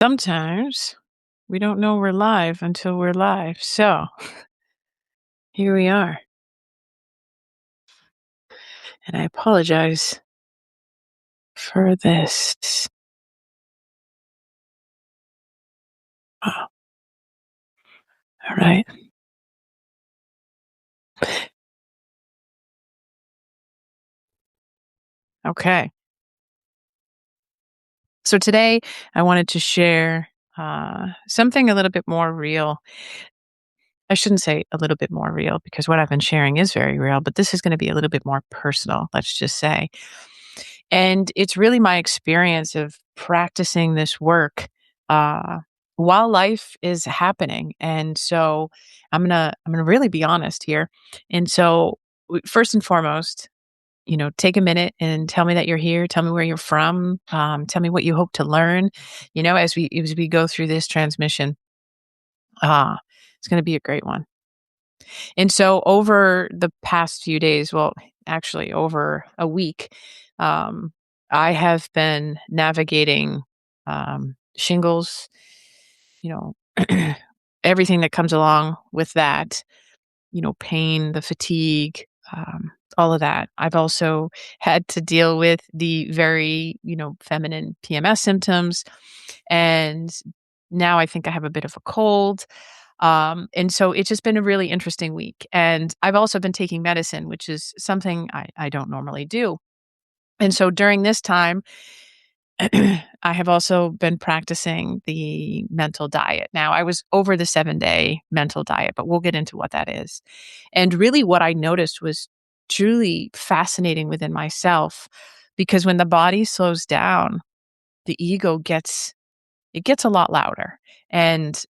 Sometimes we don't know we're live until we're live. So here we are. And I apologize for this. Oh, all right. Okay. So today I wanted to share something a little bit more real. I shouldn't say a little bit more real because what I've been sharing is very real, but this is going to be a little bit more personal, let's just say. And it's really my experience of practicing this work uh, while life is happening. And so I'm gonna really be honest here. And so first and foremost, take a minute and tell me that you're here. Tell me where you're from. Tell me what you hope to learn. As we go through this transmission. Ah, it's going to be a great one. And so over the past few days, well, actually over a week, I have been navigating shingles, you know, everything that comes along with that, pain, the fatigue, all of that. I've also had to deal with the very, feminine PMS symptoms. And now I think I have a bit of a cold. And so it's just been a really interesting week. And I've also been taking medicine, which is something I don't normally do. And so during this time, I have also been practicing the mental diet. Now, I was over the 7-day mental diet, but we'll get into what that is. And really, what I noticed was truly fascinating within myself because when the body slows down, the ego gets a lot louder. And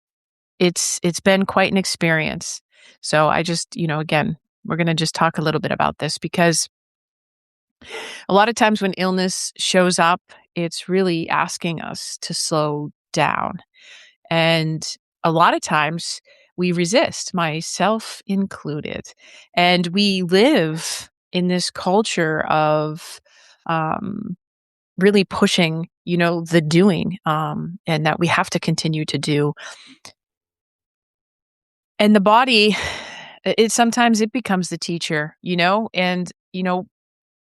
it's been quite an experience. So I just, again, we're going to just talk a little bit about this because a lot of times when illness shows up, it's really asking us to slow down. And a lot of times we resist, myself included. And we live in this culture of um, really pushing, the doing, and that we have to continue to do. And the body, it sometimes it becomes the teacher, and,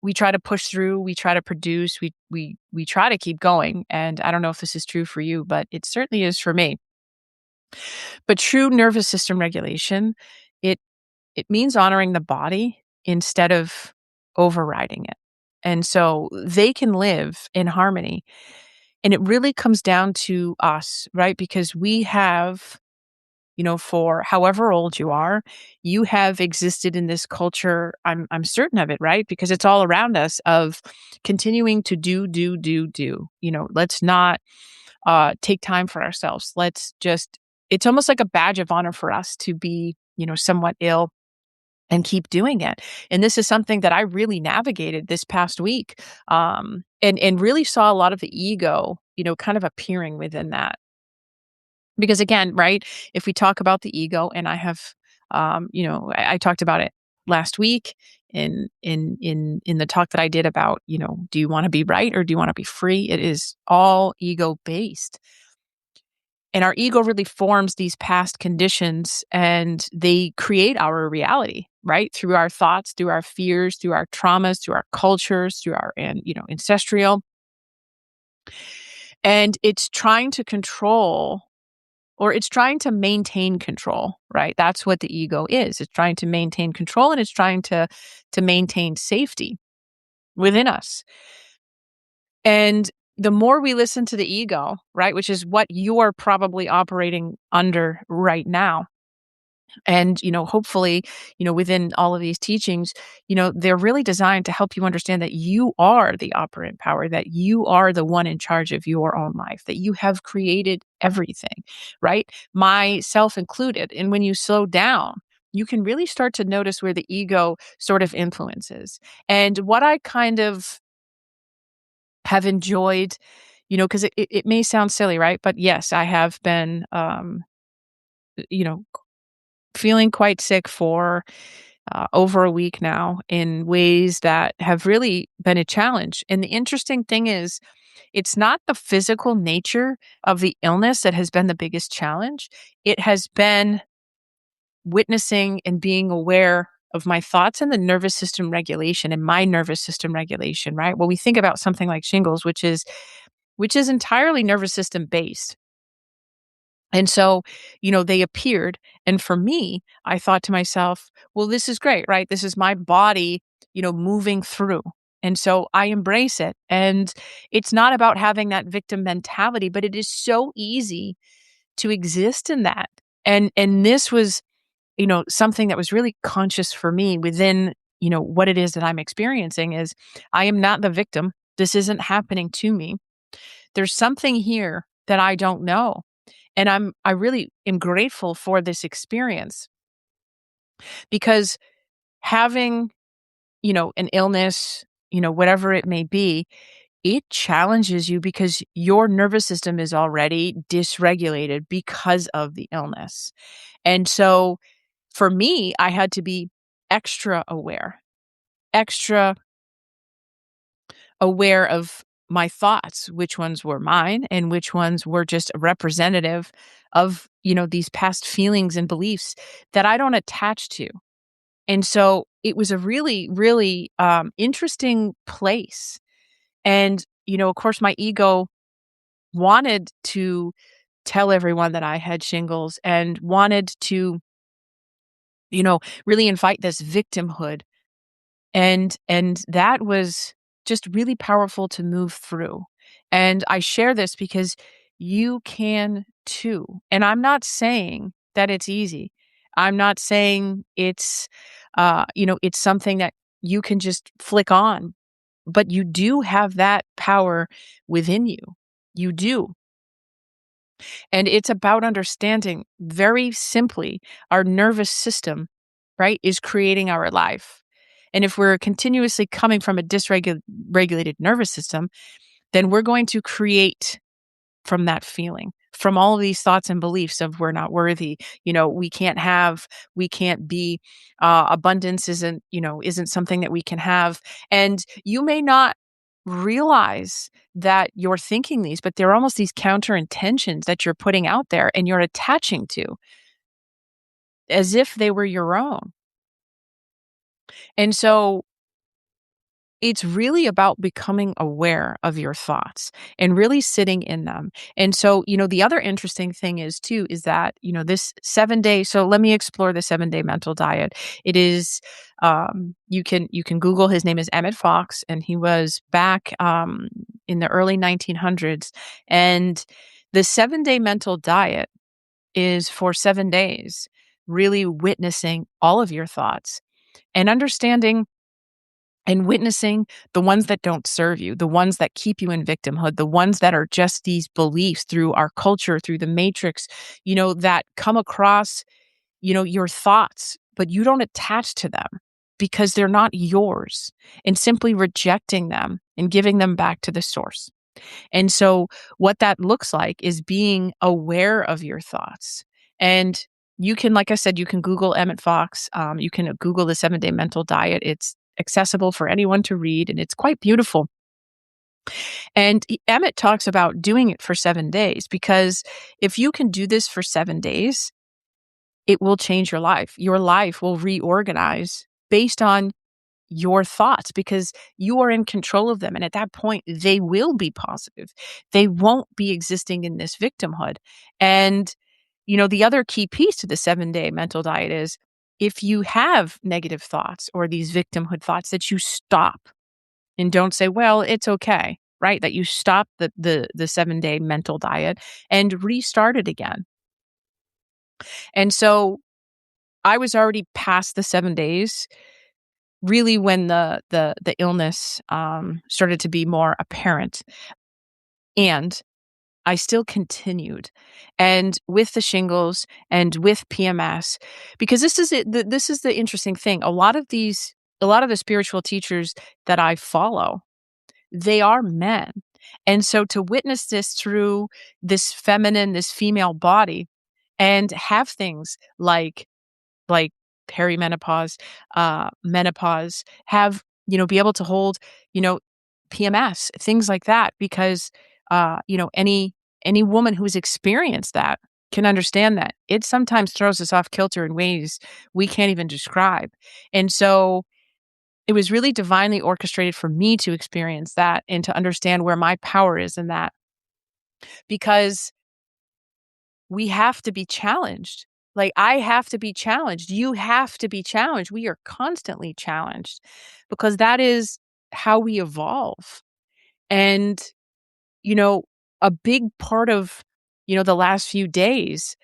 we try to push through, we try to produce, we try to keep going, and I don't know if this is true for you, but it certainly is for me. But true nervous system regulation, it it means honoring the body instead of overriding it. And so they can live in harmony, and it really comes down to us, right? Because we have for however old you are, you have existed in this culture. I'm certain of it, right? Because it's all around us of continuing to do, do, do, do. Let's not take time for ourselves. Let's just. It's almost like a badge of honor for us to be, somewhat ill and keep doing it. And this is something that I really navigated this past week, and really saw a lot of the ego, kind of appearing within that. Because again, right, if we talk about the ego and I have, I talked about it last week in the talk that I did about, do you want to be right or do you want to be free? It is all ego based. And our ego really forms these past conditions and they create our reality, right? Through our thoughts, through our fears, through our traumas, through our cultures, through our and ancestral. And it's trying to control or it's trying to maintain control, right? That's what the ego is. It's trying to maintain control and it's trying to maintain safety within us. And the more we listen to the ego, right, which is what you're probably operating under right now, and hopefully within all of these teachings, they're really designed to help you understand that you are the operant power, that you are the one in charge of your own life, that you have created everything, right, myself included. And when you slow down, you can really start to notice where the ego sort of influences. And what I kind of have enjoyed, because it may sound silly, right, but yes, I have been you know feeling quite sick for over a week now in ways that have really been a challenge. And the interesting thing is, it's not the physical nature of the illness that has been the biggest challenge. It has been witnessing and being aware of my thoughts and the nervous system regulation and my nervous system regulation, right? Well, we think about something like shingles, which is entirely nervous system based. And so, they appeared. And for me, I thought to myself, well, this is great, right? This is my body, moving through. And so I embrace it. And it's not about having that victim mentality, but it is so easy to exist in that. And this was, something that was really conscious for me within, what it is that I'm experiencing is I am not the victim. This isn't happening to me. There's something here that I don't know. And I really am grateful for this experience because having, an illness, whatever it may be, it challenges you because your nervous system is already dysregulated because of the illness. And so for me, I had to be extra aware of my thoughts, which ones were mine and which ones were just representative of, these past feelings and beliefs that I don't attach to. And so it was a really, really interesting place. And, of course, my ego wanted to tell everyone that I had shingles and wanted to, really invite this victimhood. And that was just really powerful to move through. And I share this because you can too. And I'm not saying that it's easy. I'm not saying it's something that you can just flick on, but you do have that power within you. You do. And it's about understanding very simply our nervous system, right, is creating our life. And if we're continuously coming from a dysregulated nervous system, then we're going to create from that feeling, from all of these thoughts and beliefs of we're not worthy, we can't have, we can't be, abundance isn't something that we can have. And you may not realize that you're thinking these, but they're almost these counter intentions that you're putting out there and you're attaching to as if they were your own. And so it's really about becoming aware of your thoughts and really sitting in them. And so, the other interesting thing is too, is that, this 7 day, so let me explore the 7 day mental diet. It is, you can Google, his name is Emmet Fox, and he was back, in the early 1900s. And the 7 day mental diet is for 7 days, really witnessing all of your thoughts and understanding and witnessing the ones that don't serve you, the ones that keep you in victimhood, the ones that are just these beliefs through our culture, through the matrix, that come across, your thoughts, but you don't attach to them because they're not yours, and simply rejecting them and giving them back to the source. And so what that looks like is being aware of your thoughts. And you can, like I said, you can Google Emmet Fox. You can Google the 7 day mental diet. It's accessible for anyone to read, and it's quite beautiful. And Emmett talks about doing it for 7 days because if you can do this for 7 days, it will change your life. Your life will reorganize based on your thoughts because you are in control of them. And at that point, they will be positive. They won't be existing in this victimhood. And, the other key piece to the 7 day mental diet is if you have negative thoughts or these victimhood thoughts, that you stop and don't say, well, it's okay, right? That you stop the 7 day mental diet and restart it again. And so I was already past the 7 days really when the illness, started to be more apparent, and I still continued, and with the shingles and with PMS, because this is the interesting thing. A lot of the spiritual teachers that I follow, they are men, and so to witness this through this female body and have things like perimenopause, menopause, have, be able to hold, you know, PMS, things like that, because, any woman who's experienced that can understand that it sometimes throws us off kilter in ways we can't even describe. And so it was really divinely orchestrated for me to experience that and to understand where my power is in that, because we have to be challenged. Like, I have to be challenged. You have to be challenged. We are constantly challenged because that is how we evolve. And, you know, a big part of, the last few days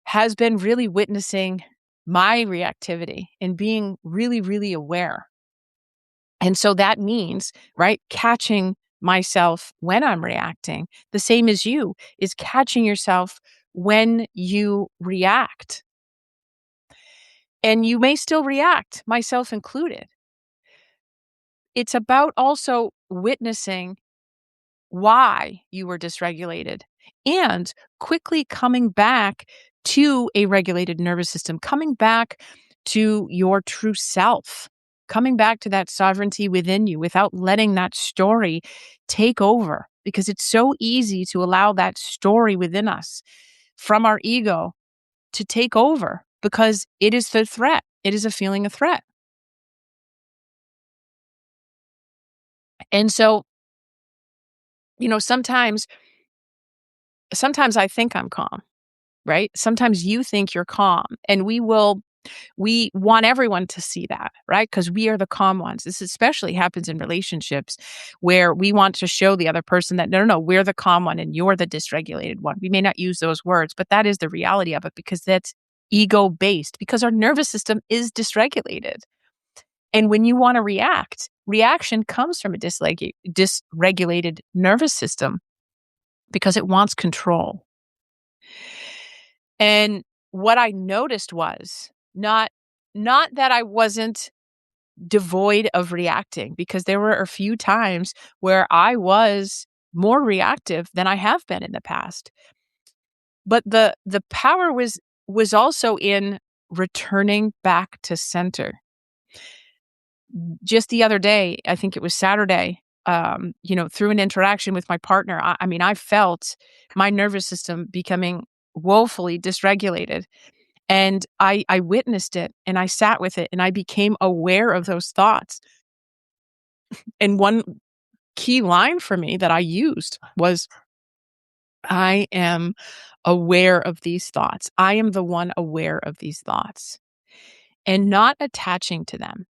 has been really witnessing my reactivity and being really, really aware. And so that means, right, catching myself when I'm reacting, the same as you, is catching yourself when you react. And you may still react, myself included. It's about also witnessing why you were dysregulated and quickly coming back to a regulated nervous system, coming back to your true self, coming back to that sovereignty within you without letting that story take over, because it's so easy to allow that story within us from our ego to take over because it is the threat. It is a feeling of threat. And so, sometimes I think I'm calm, right? Sometimes you think you're calm, and we want everyone to see that, right? Because we are the calm ones. This especially happens in relationships where we want to show the other person that, no, no, no, we're the calm one and you're the dysregulated one. We may not use those words, but that is the reality of it, because that's ego based, because our nervous system is dysregulated. And when you want to react, reaction comes from a dysregulated nervous system because it wants control. And what I noticed was not that I wasn't devoid of reacting, because there were a few times where I was more reactive than I have been in the past. But the power was also in returning back to center. Just the other day, I think it was Saturday, through an interaction with my partner, I mean, I felt my nervous system becoming woefully dysregulated. And I witnessed it and I sat with it and I became aware of those thoughts. And one key line for me that I used was, I am aware of these thoughts. I am the one aware of these thoughts and not attaching to them.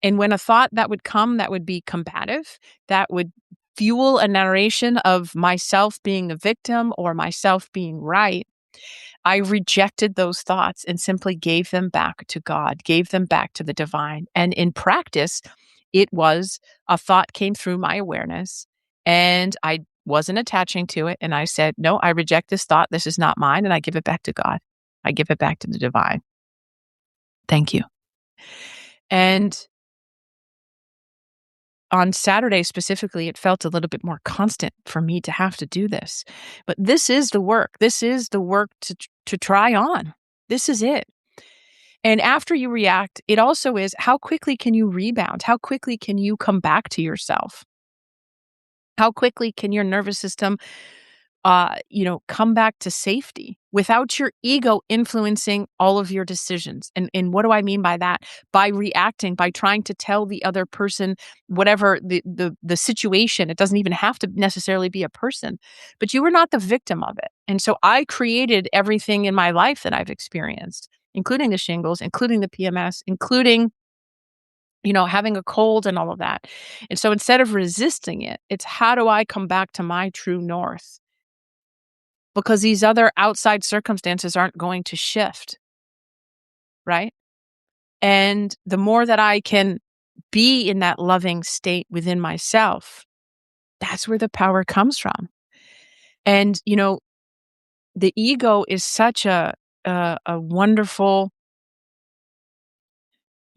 And when a thought that would come that would be combative, that would fuel a narration of myself being the victim or myself being right, I rejected those thoughts and simply gave them back to God, gave them back to the divine. And in practice, it was a thought came through my awareness and I wasn't attaching to it. And I said, no, I reject this thought. This is not mine. And I give it back to God. I give it back to the divine. Thank you. And on Saturday specifically, it felt a little bit more constant for me to have to do this. But this is the work. This is the work to try on. This is it. And after you react, it also is, how quickly can you rebound? How quickly can you come back to yourself? How quickly can your nervous system come back to safety without your ego influencing all of your decisions. And what do I mean by that? By reacting, by trying to tell the other person whatever the situation. It doesn't even have to necessarily be a person, but you were not the victim of it. And so I created everything in my life that I've experienced, including the shingles, including the PMS, including having a cold and all of that. And so instead of resisting it, it's, how do I come back to my true north? Because these other outside circumstances aren't going to shift, right? And the more that I can be in that loving state within myself, that's where the power comes from. And, the ego is such a wonderful,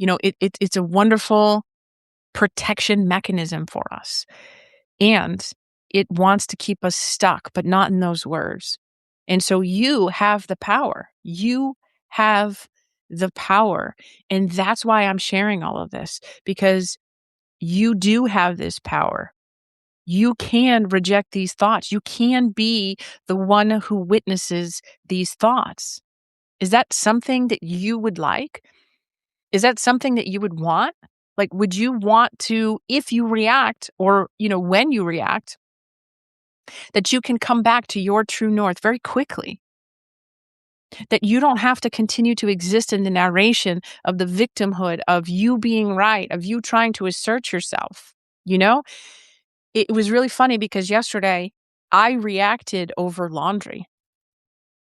it's a wonderful protection mechanism for us. And it wants to keep us stuck, but not in those words. And so you have the power. You have the power. And that's why I'm sharing all of this, because you do have this power. You can reject these thoughts. You can be the one who witnesses these thoughts. Is that something that you would like? Is that something that you would want? Like, would you want to, if you react or, when you react, that you can come back to your true north very quickly? That you don't have to continue to exist in the narration of the victimhood, of you being right, of you trying to assert yourself, you know? It was really funny because yesterday I reacted over laundry.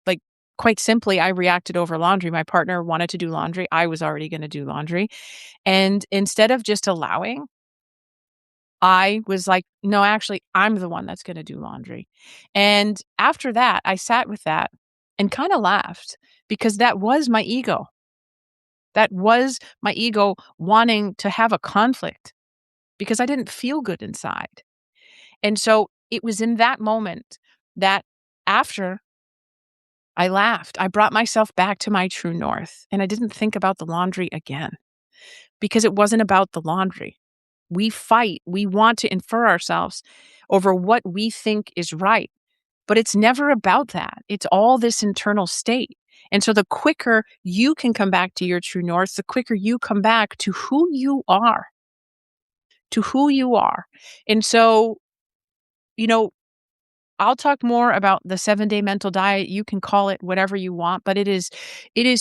Like, quite simply, I reacted over laundry. My partner wanted to do laundry. I was already gonna do laundry. And instead of just allowing, I was like, "No, actually, I'm the one that's gonna do laundry." And after that, I sat with that and kinda laughed because that was my ego. That was my ego wanting to have a conflict because I didn't feel good inside. And so it was in that moment that after I laughed, I brought myself back to my true north and I didn't think about the laundry again because it wasn't about the laundry. We fight, we want to infer ourselves over what we think is right, but it's never about that. It's all this internal state. And so the quicker you can come back to your true north, the quicker you come back to who you are, to who you are. And so, you know, I'll talk more about the 7-day mental diet. You can call it whatever you want, but it is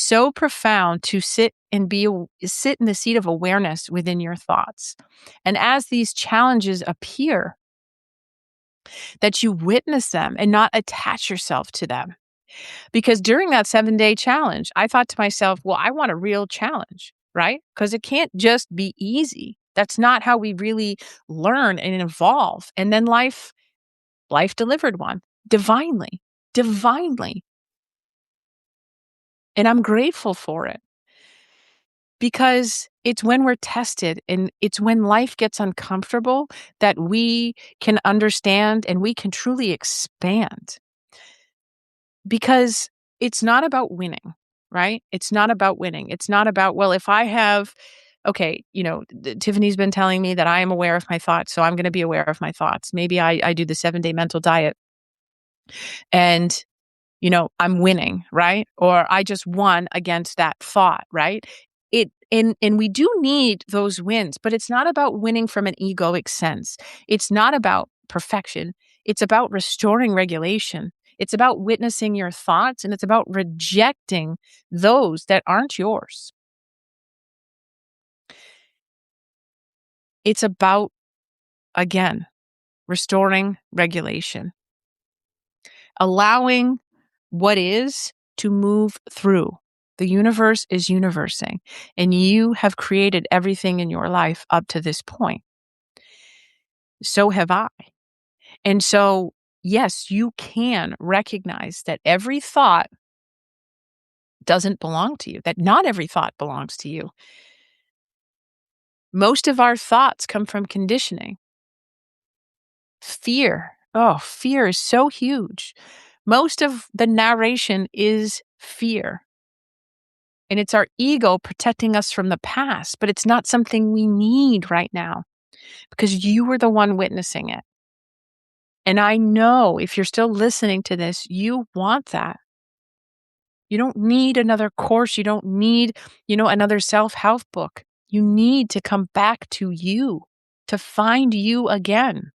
so profound to sit in the seat of awareness within your thoughts. And as these challenges appear, that you witness them and not attach yourself to them. Because during that 7-day challenge, I thought to myself, well, I want a real challenge, right? Because it can't just be easy. That's not how we really learn and evolve. And then life delivered one divinely, divinely. And I'm grateful for it because it's when we're tested and it's when life gets uncomfortable that we can understand and we can truly expand. Because it's not about winning, right? It's not about winning. It's not about, well, if I have, okay, Tiffany's been telling me that I am aware of my thoughts, so I'm going to be aware of my thoughts. Maybe I do the 7-day mental diet and I'm winning, right? Or I just won against that thought, right? And we do need those wins, but it's not about winning from an egoic sense. It's not about perfection. It's about restoring regulation. It's about witnessing your thoughts and it's about rejecting those that aren't yours. It's about, again, restoring regulation, allowing what is to move through. The universe is universing, and you have created everything in your life up to this point. So have I. And so, yes, you can recognize that every thought doesn't belong to you, that not every thought belongs to you. Most of our thoughts come from conditioning. Fear. Oh, fear is so huge. Most of the narration is fear. And it's our ego protecting us from the past, but it's not something we need right now because you were the one witnessing it. And I know if you're still listening to this, you want that. You don't need another course. You don't need, another self-help book. You need to come back to you, to find you again.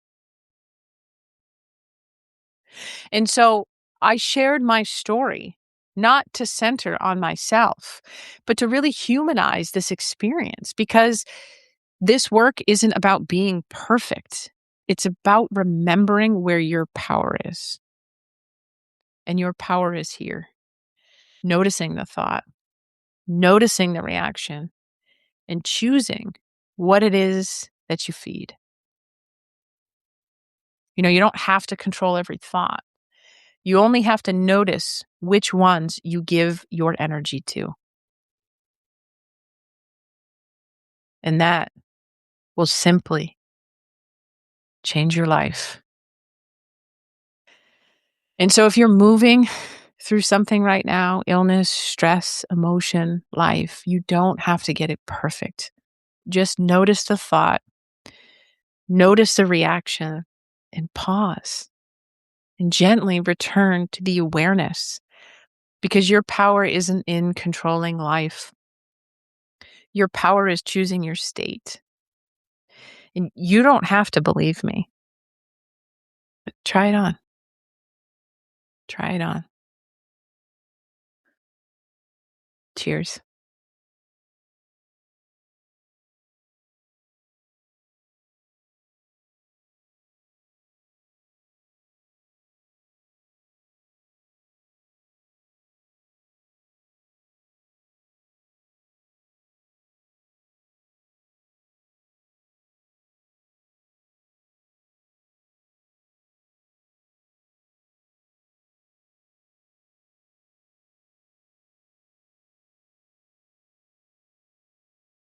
And so I shared my story, not to center on myself, but to really humanize this experience because this work isn't about being perfect. It's about remembering where your power is. And your power is here. Noticing the thought, noticing the reaction, and choosing what it is that you feed. You don't have to control every thought. You only have to notice which ones you give your energy to. And that will simply change your life. And so if you're moving through something right now, illness, stress, emotion, life, you don't have to get it perfect. Just notice the thought Notice the reaction and pause and gently return to the awareness because your power isn't in controlling life. Your power is choosing your state. And you don't have to believe me. But try it on. Try it on. Cheers.